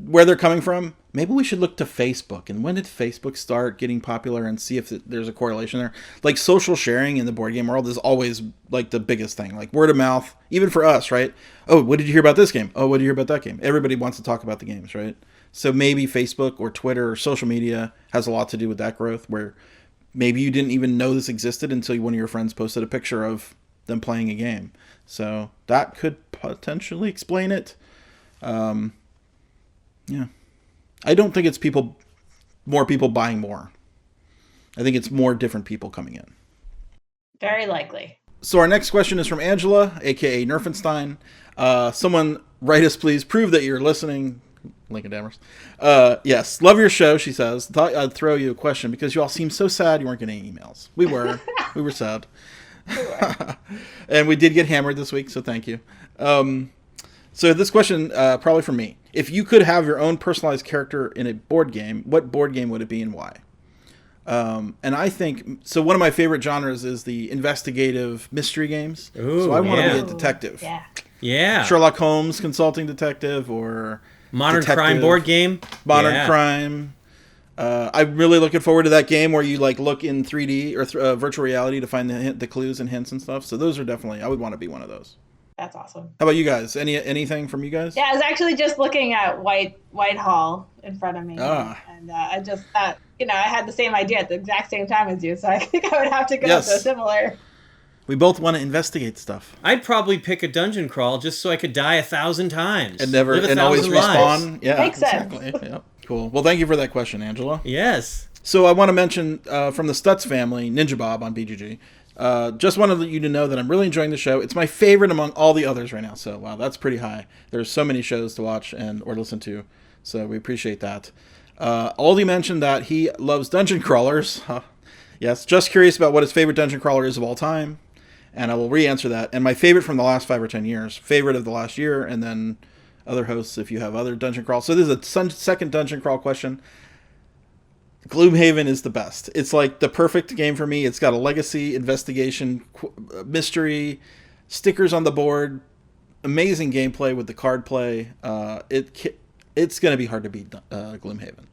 Speaker 1: where they're coming from, maybe we should look to Facebook. And when did Facebook start getting popular, and see if there's a correlation there? Like, social sharing in the board game world is always like the biggest thing. Like word of mouth, even for us, right? Oh, what did you hear about this game? Oh, what did you hear about that game? Everybody wants to talk about the games, right? So maybe Facebook or Twitter or social media has a lot to do with that growth, where maybe you didn't even know this existed until one of your friends posted a picture of them playing a game. So that could potentially explain it. Yeah. I don't think it's more people buying more. I think it's more different people coming in.
Speaker 2: Very likely.
Speaker 1: So our next question is from Angela, a.k.a. Nerfenstein. Someone write us, please. Prove that you're listening. Lincoln Damerst. Yes, love your show, she says. Thought I'd throw you a question because you all seem so sad you weren't getting emails. We were. We were sad. And we did get hammered this week, so thank you. So this question, probably for me. If you could have your own personalized character in a board game, what board game would it be and why? And I think, so one of my favorite genres is the investigative mystery games.
Speaker 4: Ooh,
Speaker 1: so I want to be a detective.
Speaker 4: Yeah.
Speaker 1: Sherlock Holmes consulting detective, or
Speaker 4: Modern crime board game.
Speaker 1: Modern crime. I'm really looking forward to that game where you like look in 3D or virtual reality to find the clues and hints and stuff. So those are definitely, I would want to be one of those.
Speaker 2: That's awesome.
Speaker 1: How about you guys? Anything from you guys?
Speaker 2: Yeah, I was actually just looking at Whitehall in front of me, and I just thought, I had the same idea at the exact same time as you, so I think I would have to go to similar.
Speaker 1: We both want to investigate stuff.
Speaker 4: I'd probably pick a dungeon crawl just so I could die 1,000 times
Speaker 1: and always respawn. Yeah,
Speaker 2: makes
Speaker 1: exactly.
Speaker 2: sense.
Speaker 1: Yep. Cool. Well, thank you for that question, Angela.
Speaker 4: Yes.
Speaker 1: So I want to mention from the Stutz Family, ninjabob on BGG. Just wanted you to know that I'm really enjoying the show. It's my favorite among all the others right now. So, wow, that's pretty high. There's so many shows to watch or listen to. So we appreciate that. Aldie mentioned that he loves dungeon crawlers. Yes, just curious about what his favorite dungeon crawler is of all time. And I will re-answer that. And my favorite from the last 5 or 10 years. Favorite of the last year. And then other hosts if you have other dungeon crawls. So this is a second dungeon crawl question. Gloomhaven is the best. It's like the perfect game for me. It's got a legacy, investigation, mystery, stickers on the board, amazing gameplay with the card play. It's going to be hard to beat Gloomhaven.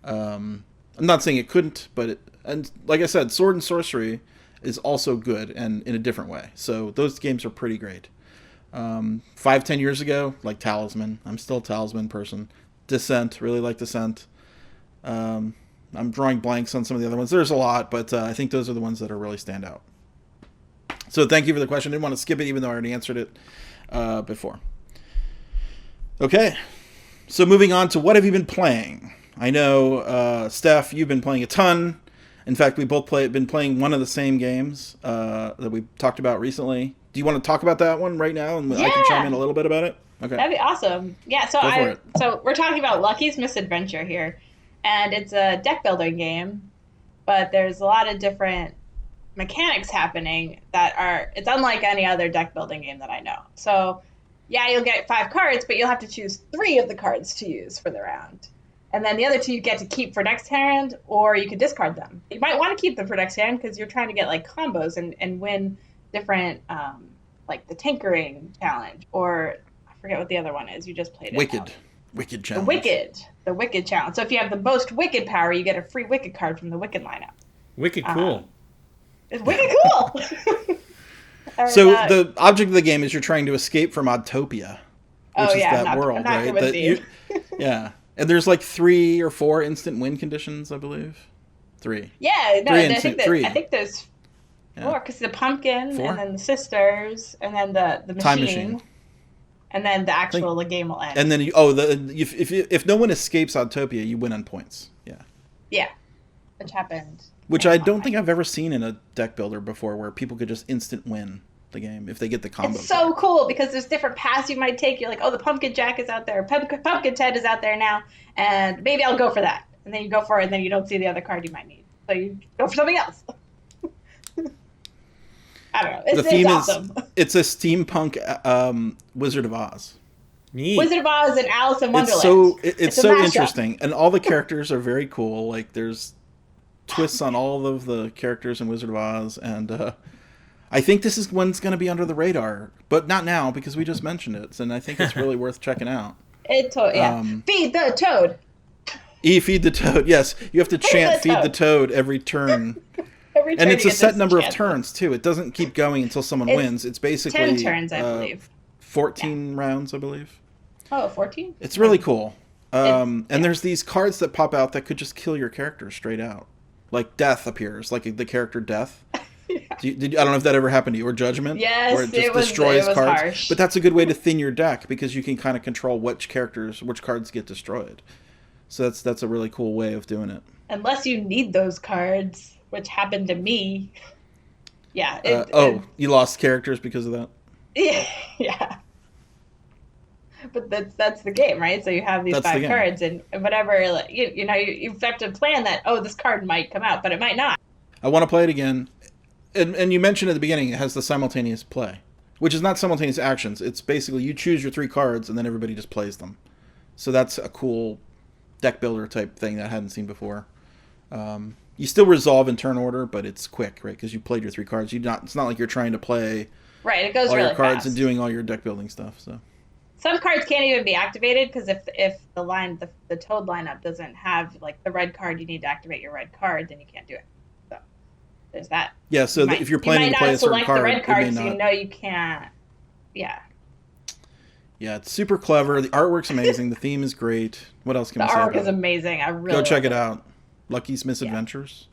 Speaker 1: I'm not saying it couldn't, but and like I said, Sword and Sorcery is also good and in a different way. So those games are pretty great. 5-10 years ago, like Talisman. I'm still a Talisman person. Descent, really like Descent. I'm drawing blanks on some of the other ones. There's a lot, but I think those are the ones that are really stand out. So thank you for the question. I didn't want to skip it, even though I already answered it before. Okay. So moving on to what have you been playing? I know, Steph, you've been playing a ton. In fact, we both been playing one of the same games that we talked about recently. Do you want to talk about that one right now? And I can chime in a little bit about it? Okay.
Speaker 2: That'd be awesome. Yeah, so we're talking about Lucky's Misadventure here. And it's a deck building game, but there's a lot of different mechanics happening it's unlike any other deck building game that I know. So, yeah, you'll get 5 cards, but you'll have to choose 3 of the cards to use for the round. And then the other 2 you get to keep for next hand, or you could discard them. You might want to keep them for next hand because you're trying to get like combos and win different, like the Tinkering Challenge, or I forget what the other one is. You just played it.
Speaker 1: Wicked challenge.
Speaker 2: The Wicked challenge. So if you have the most Wicked power, you get a free Wicked card from the Wicked lineup.
Speaker 4: Wicked cool.
Speaker 2: It's wicked cool.
Speaker 1: So the object of the game is you're trying to escape from Oddtopia, which is that world, right? Yeah. And there's like 3 or 4 instant win conditions, I believe. 3.
Speaker 2: Yeah, no, I think there's 4
Speaker 1: Yeah.
Speaker 2: because the pumpkin, 4? And then the sisters, and then the machine.
Speaker 1: Time machine.
Speaker 2: And then the actual game will end.
Speaker 1: And then if no one escapes Oddtopia, you win on points. Yeah.
Speaker 2: Yeah, which happened.
Speaker 1: Which I don't think I've ever seen in a deck builder before, where people could just instant win the game if they get the combo.
Speaker 2: It's so cool because there's different paths you might take. You're like, oh, the Pumpkin Jack is out there, Pumpkin Ted is out there now, and maybe I'll go for that. And then you go for it, and then you don't see the other card you might need, so you go for something else. I don't know. It's awesome.
Speaker 1: It's a steampunk Wizard of Oz.
Speaker 4: Neat.
Speaker 2: Wizard of Oz and Alice in Wonderland.
Speaker 1: It's so interesting, and all the characters are very cool. Like there's twists on all of the characters in Wizard of Oz, and I think this is one's going to be under the radar, but not now because we just mentioned it, and I think it's really worth checking out.
Speaker 2: Feed the toad.
Speaker 1: Feed the toad. Yes, you have to chant "Feed the toad" every turn. And it's a set number of turns, too. It doesn't keep going until someone wins. It's basically
Speaker 2: 10 turns, I believe.
Speaker 1: 14 rounds, I believe.
Speaker 2: Oh, 14?
Speaker 1: It's really cool. And there's these cards that pop out that could just kill your character straight out. Like Death appears, like the character Death. Yeah. I don't know if that ever happened to you, or Judgment.
Speaker 2: Yes,
Speaker 1: where it just destroys cards.
Speaker 2: Harsh.
Speaker 1: But that's a good way to thin your deck because you can kind of control which cards get destroyed. So that's a really cool way of doing it.
Speaker 2: Unless you need those cards, which happened to me. Yeah.
Speaker 1: You lost characters because of that?
Speaker 2: Yeah. But that's the game, right? So you have these 5 cards, and whatever, like, you have to plan that, this card might come out, but it might not.
Speaker 1: I want to play it again. And you mentioned at the beginning it has the simultaneous play, which is not simultaneous actions. It's basically you choose your 3 cards, and then everybody just plays them. So that's a cool deck builder type thing that I hadn't seen before. You still resolve in turn order, but it's quick, right? Because you played your 3 cards. It's not like you're trying to play
Speaker 2: it goes
Speaker 1: all
Speaker 2: really
Speaker 1: your cards
Speaker 2: fast.
Speaker 1: and doing all your deck building stuff. So
Speaker 2: Some cards can't even be activated because if the toad lineup doesn't have like the red card, you need to activate your red card, then you can't do it. So there's that.
Speaker 1: Yeah. So if you're planning to play a certain card,
Speaker 2: the red card,
Speaker 1: it may
Speaker 2: so
Speaker 1: not.
Speaker 2: you know you can't. Yeah.
Speaker 1: Yeah, it's super clever. The artwork's amazing. The theme is great. What else can
Speaker 2: The
Speaker 1: we say
Speaker 2: artwork
Speaker 1: about
Speaker 2: is
Speaker 1: it?
Speaker 2: amazing. I really
Speaker 1: Go check
Speaker 2: like
Speaker 1: it out. Lucky's Misadventures.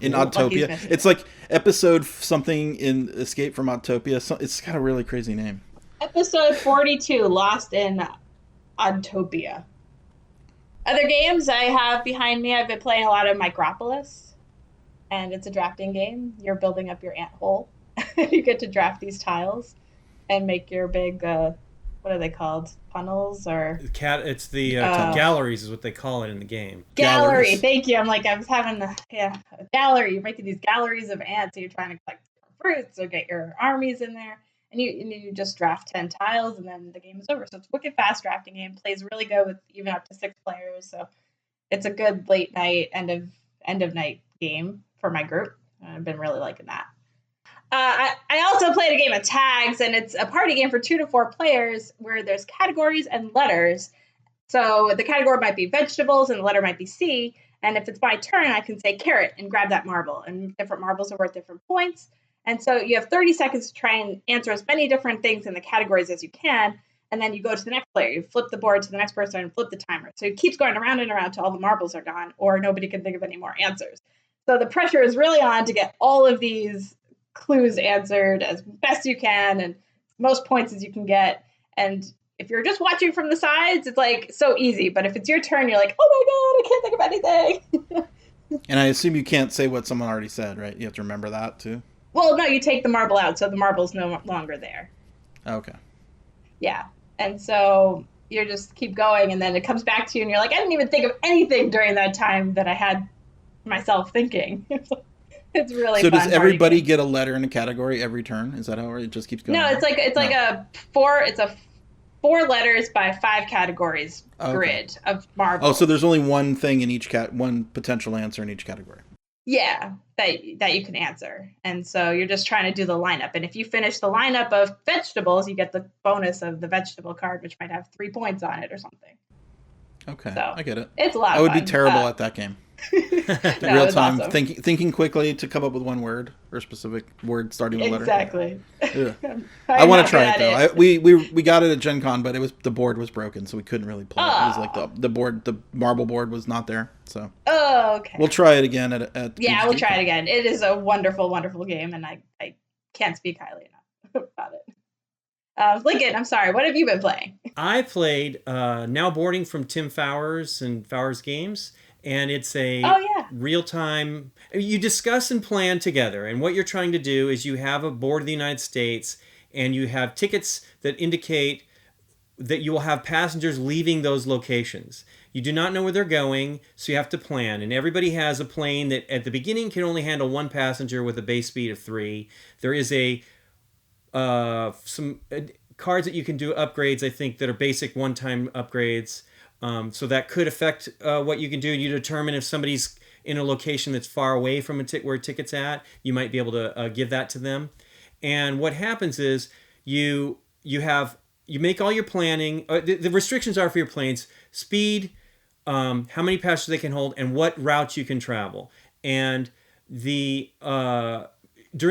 Speaker 1: In
Speaker 2: Cool.
Speaker 1: Autopia.
Speaker 2: Lucky's Misadventures.
Speaker 1: It's like episode something in Escape from Autopia. So it's got a really crazy name.
Speaker 2: Episode 42, Lost in Autopia. Other games I have behind me, I've been playing a lot of Micropolis. And it's a drafting game. You're building up your ant hole. You get to draft these tiles and make your big, what are they called? Funnels or...
Speaker 4: It's the galleries is what they call it in the game.
Speaker 2: Gallery.
Speaker 1: Galleries.
Speaker 2: Thank you. I'm like, I was having a gallery. You're making these galleries of ants. So you're trying to collect fruits or get your armies in there. And you just draft 10 tiles and then the game is over. So it's a wicked fast drafting game. Plays really good with even up to 6 players. So it's a good late night, end of night game for my group. I've been really liking that. I also played a game of tags, and it's a party game for 2 to 4 players where there's categories and letters. So the category might be vegetables and the letter might be C. And if it's my turn, I can say carrot and grab that marble. And different marbles are worth different points. And so you have 30 seconds to try and answer as many different things in the categories as you can. And then you go to the next player. You flip the board to the next person and flip the timer. So it keeps going around and around till all the marbles are gone or nobody can think of any more answers. So the pressure is really on to get all of these clues answered as best you can and most points as you can get. And if you're just watching from the sides, it's like so easy. But if it's your turn, you're like, oh my God, I can't think of anything.
Speaker 1: And I assume you can't say what someone already said, right? You have to remember that too?
Speaker 2: Well, no, you take the marble out, so the marble's no longer there.
Speaker 1: Okay.
Speaker 2: Yeah. And so you just keep going, and then it comes back to you, and you're like, I didn't even think of anything during that time that I had myself thinking. It's really
Speaker 1: so
Speaker 2: fun.
Speaker 1: does everybody get a letter in a category every turn? Is that how it just keeps going?
Speaker 2: No, it's like a 4 letters by 5 categories grid of marbles.
Speaker 1: Oh, so there's only one thing in each one potential answer in each category.
Speaker 2: Yeah, that you can answer. And so you're just trying to do the lineup. And if you finish the lineup of vegetables, you get the bonus of the vegetable card, which might have 3 points on it or something.
Speaker 1: Okay,
Speaker 2: So
Speaker 1: I get it.
Speaker 2: It's a lot of
Speaker 1: I would
Speaker 2: fun.
Speaker 1: be terrible at that game.
Speaker 2: No,
Speaker 1: Real
Speaker 2: it's
Speaker 1: time,
Speaker 2: awesome.
Speaker 1: thinking quickly to come up with one word or a specific word starting with a letter.
Speaker 2: Exactly.
Speaker 1: Yeah.
Speaker 2: I'm
Speaker 1: I want
Speaker 2: not
Speaker 1: to try
Speaker 2: good
Speaker 1: it
Speaker 2: at
Speaker 1: though. We got it at Gen Con, but the board was broken, so we couldn't really play. It was like the marble board was not there. So
Speaker 2: Oh, okay.
Speaker 1: we'll try it again at
Speaker 2: Yeah, we'll
Speaker 1: BGG.
Speaker 2: try it again. It is a wonderful, wonderful game, and I can't speak highly enough about it. Lincoln, I'm sorry. What have you been playing?
Speaker 4: I played Now Boarding from Tim Fowers and Fowers Games, and it's a real-time... You discuss and plan together, and what you're trying to do is you have a board of the United States, and you have tickets that indicate that you will have passengers leaving those locations. You do not know where they're going, so you have to plan. And everybody has a plane that at the beginning can only handle 1 passenger with a base speed of 3. There is some cards that you can do upgrades, I think, that are basic one-time upgrades. So that could affect what you can do. You determine if somebody's in a location that's far away from where a ticket's at, you might be able to give that to them. And what happens is you make all your planning. The restrictions are for your planes: speed, how many passengers they can hold, and what routes you can travel. And during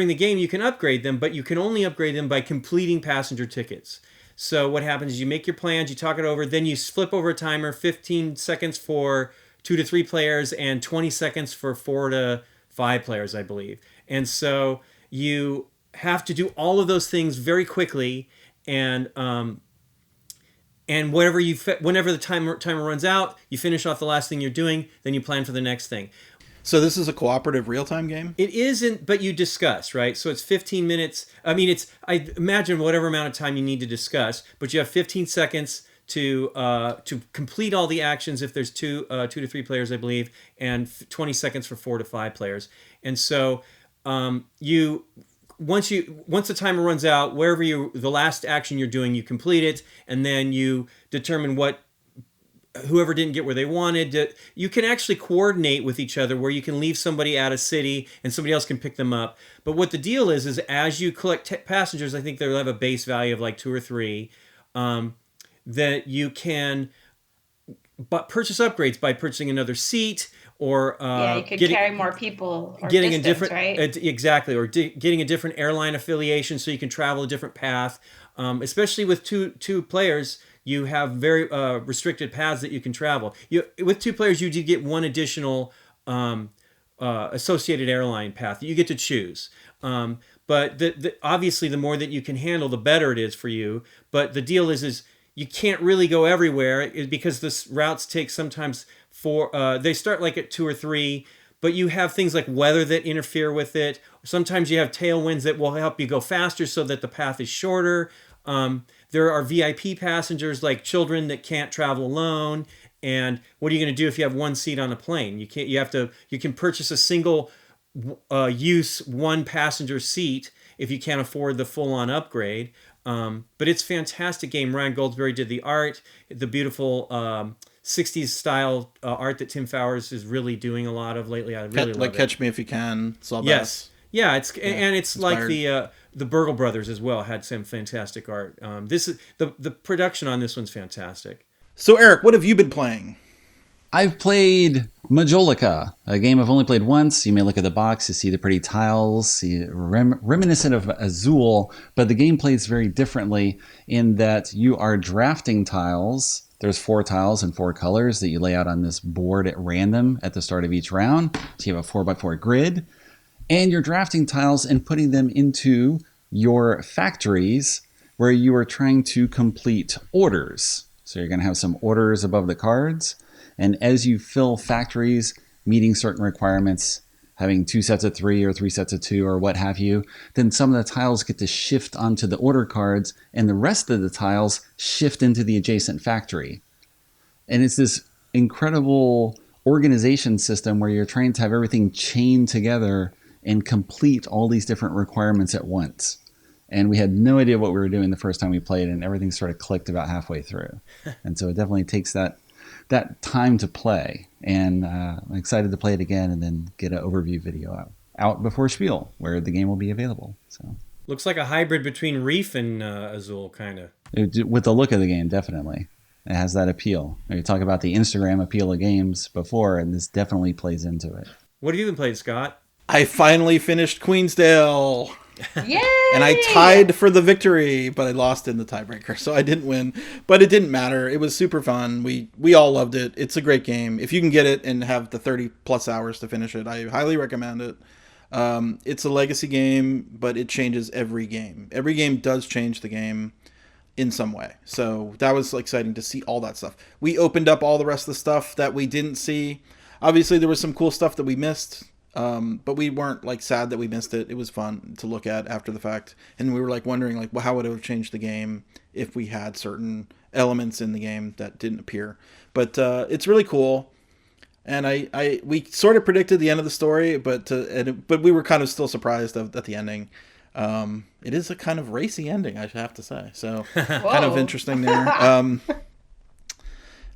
Speaker 4: the game, you can upgrade them, but you can only upgrade them by completing passenger tickets. So what happens is you make your plans, you talk it over, then you flip over a timer, 15 seconds for 2 to 3 players and 20 seconds for 4 to 5 players, I believe. And so you have to do all of those things very quickly, and whenever the timer runs out, you finish off the last thing you're doing, then you plan for the next thing.
Speaker 1: So this is a cooperative real-time game?
Speaker 4: It isn't, but you discuss, right? So it's 15 minutes. I mean, I imagine whatever amount of time you need to discuss, but you have 15 seconds to complete all the actions if there's 2 to 3 players, I believe, and 20 seconds for 4 to 5 players. And so once the timer runs out, the last action you're doing, you complete it, and then you determine whoever didn't get where they wanted. You can actually coordinate with each other where you can leave somebody at a city and somebody else can pick them up. But what the deal is as you collect passengers, I think they'll have a base value of like 2 or 3. that you can purchase upgrades by purchasing another seat, or
Speaker 2: you could carry more people, or
Speaker 4: getting
Speaker 2: distance,
Speaker 4: a different
Speaker 2: right?
Speaker 4: exactly, or getting a different airline affiliation so you can travel a different path. Especially with two players, you have very restricted paths that you can travel. With 2 players, you do get one additional associated airline path that you get to choose. But obviously, the more that you can handle, the better it is for you. But the deal is you can't really go everywhere because the routes take sometimes they start like at 2 or 3, but you have things like weather that interfere with it. Sometimes you have tailwinds that will help you go faster so that the path is shorter. There are VIP passengers like children that can't travel alone. And what are you going to do if you have one seat on a plane? You can purchase a single use 1 passenger seat if you can't afford the full-on upgrade. But it's a fantastic game. Ryan Goldsberry did the art, the beautiful 60s style art that Tim Fowers is really doing a lot of lately. I really love it.
Speaker 1: Catch Me If You Can.
Speaker 4: Yes. Yeah, and it's inspired. Like the Burgle Brothers as well had some fantastic art. This is the production on this one's fantastic.
Speaker 1: So Eric, what have you been playing?
Speaker 3: I've played Majolica, a game I've only played once. You may look at the box to see the pretty tiles, see reminiscent of Azul, but the game plays very differently in that you are drafting tiles. There's 4 tiles and 4 colors that you lay out on this board at random at the start of each round. So you have a 4x4 grid, and you're drafting tiles and putting them into your factories where you are trying to complete orders. So you're going to have some orders above the cards. And as you fill factories meeting certain requirements, having 2 sets of 3 or 3 sets of 2 or what have you, then some of the tiles get to shift onto the order cards and the rest of the tiles shift into the adjacent factory. And it's this incredible organization system where you're trying to have everything chained together and complete all these different requirements at once. And we had no idea what we were doing the first time we played, and everything sort of clicked about halfway through. And so it definitely takes that time to play. And I'm excited to play it again and then get an overview video out before Spiel, where the game will be available. So
Speaker 4: looks like a hybrid between Reef and Azul, kind of.
Speaker 3: With the look of the game, definitely. It has that appeal. We talk about the Instagram appeal of games before, and this definitely plays into it.
Speaker 4: What have you been playing, Scott?
Speaker 1: I finally finished Queensdale.
Speaker 2: Yay!
Speaker 1: And I tied for the victory, but I lost in the tiebreaker, so I didn't win. But it didn't matter. It was super fun. We all loved it. It's a great game. If you can get it and have the 30-plus hours to finish it, I highly recommend it. It's a legacy game, but it changes every game. Every game does change the game in some way. So that was exciting to see all that stuff. We opened up all the rest of the stuff that we didn't see. Obviously, there was some cool stuff that we missed. But we weren't sad that we missed it. It was fun to look at after the fact, and we were wondering how would it have changed the game if we had certain elements in the game that didn't appear. But it's really cool, and we sort of predicted the end of the story, but we were kind of still surprised at the ending. It is a kind of racy ending, I have to say. So kind of interesting there.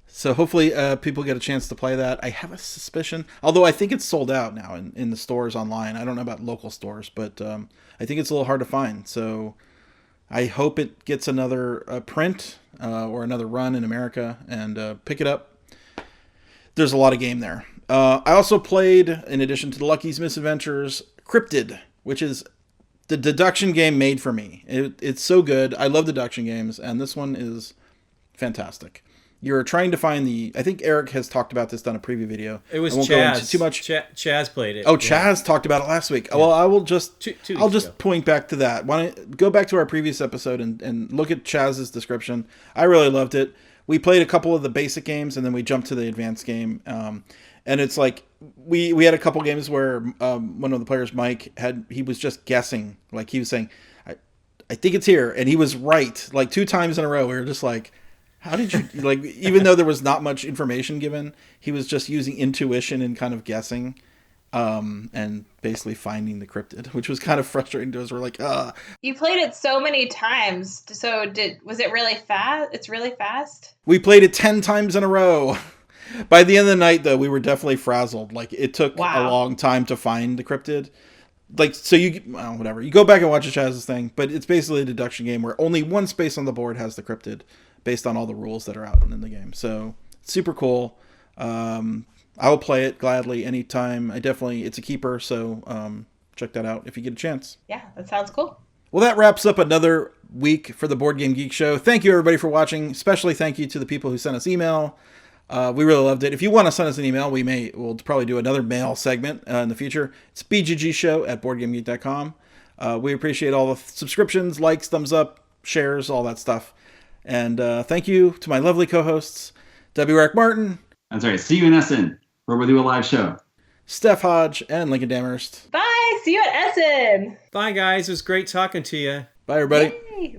Speaker 1: So hopefully people get a chance to play that. I have a suspicion, although I think it's sold out now in the stores online. I don't know about local stores, but I think it's a little hard to find. So I hope it gets another print or another run in America and pick it up. There's a lot of game there. I also played, in addition to the Lucky's Misadventures, Cryptid, which is the deduction game made for me. It's so good. I love deduction games, and this one is fantastic. You're trying to find I think Eric has talked about this on a preview video.
Speaker 4: It was
Speaker 1: I won't
Speaker 4: Chaz.
Speaker 1: go into too much.
Speaker 4: Chaz played it.
Speaker 1: Oh, Chaz talked about it last week. Yeah. Well, I will just I'll just point back to that. Why don't go back to our previous episode and look at Chaz's description. I really loved it. We played a couple of the basic games and then we jumped to the advanced game. And it's we had a couple games where one of the players, Mike, he was just guessing. He was saying, I think it's here, and he was right 2 times in a row. We were just how did you even though there was not much information given, he was just using intuition and kind of guessing and basically finding the cryptid, which was kind of frustrating to us. We're
Speaker 2: You played it so many times. So was it really fast? It's really fast?
Speaker 1: We played it 10 times in a row. By the end of the night, though, we were definitely frazzled. It took a long time to find the cryptid. Whatever. You go back and watch Chaz's thing, but it's basically a deduction game where only one space on the board has the cryptid. based on all the rules that are out in the game. So super cool. I will play it gladly anytime. It's a keeper, so check that out if you get a chance.
Speaker 2: Yeah, that sounds cool.
Speaker 1: Well, that wraps up another week for the Board Game Geek Show. Thank you, everybody, for watching. Especially thank you to the people who sent us email. We really loved it. If you want to send us an email, we'll probably do another mail segment in the future. It's bggshow@boardgamegeek.com. We appreciate all the subscriptions, likes, thumbs up, shares, all that stuff. And thank you to my lovely co-hosts, W. Eric Martin.
Speaker 5: That's right. See you in Essen, where we'll do a live show.
Speaker 1: Steph Hodge and Lincoln Damerst.
Speaker 2: Bye. See you at Essen.
Speaker 4: Bye, guys. It was great talking to you.
Speaker 1: Bye, everybody.
Speaker 2: Yay.